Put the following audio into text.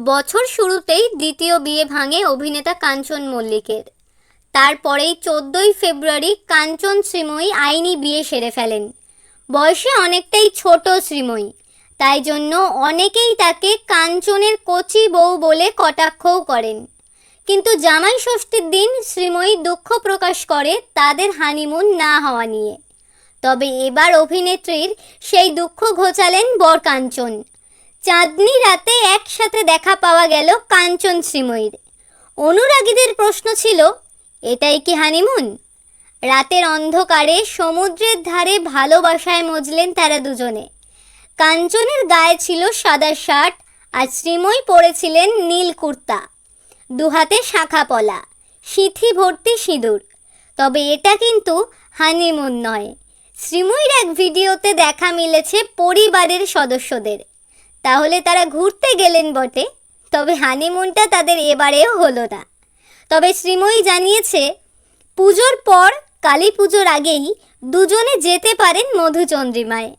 বছর শুরুতেই দ্বিতীয় বিয়ে ভাঙে অভিনেতা কাঞ্চন মল্লিকের। তারপরেই 14ই ফেব্রুয়ারি কাঞ্চন শ্রীময়ী আইনি বিয়ে সেরে ফেলেন। বয়সে অনেকটাই ছোট শ্রীময়ী, তাই জন্য অনেকেই তাকে কাঞ্চনের কচি বউ বলে কটাক্ষও করেন। কিন্তু জামাই ষষ্ঠীর দিন শ্রীময়ী দুঃখ প্রকাশ করে তাদের হানিমুন না হওয়া নিয়ে। তবে এবার অভিনেত্রীর সেই দুঃখ ঘোচালেন বর কাঞ্চন। চাঁদনি রাতে একসাথে দেখা পাওয়া গেল কাঞ্চন শ্রীময়ীর। অনুরাগীদের প্রশ্ন ছিল, এটাই কি হানিমুন? রাতের অন্ধকারে সমুদ্রের ধারে ভালোবাসায় মজলেন তারা দুজনে। কাঞ্চনের গায়ে ছিল সাদা শার্ট আর শ্রীময়ী পরেছিলেন নীল কুর্তা, দুহাতে শাঁখা পলা, সিথি ভর্তি সিঁদুর। তবে এটা কিন্তু হানিমুন নয়। শ্রীময়ীর এক ভিডিওতে দেখা মিলেছে পরিবারের সদস্যদের। তাহলে তারা ঘুরতে গেলেন বটে, তবে হানিমুনটা তাদের এবারেও হলো না। তবে শ্রীময়ী জানিয়েছে, পুজোর পর কালী পুজোর আগেই দুজনে যেতে পারেন মধুচন্দ্রিমায়।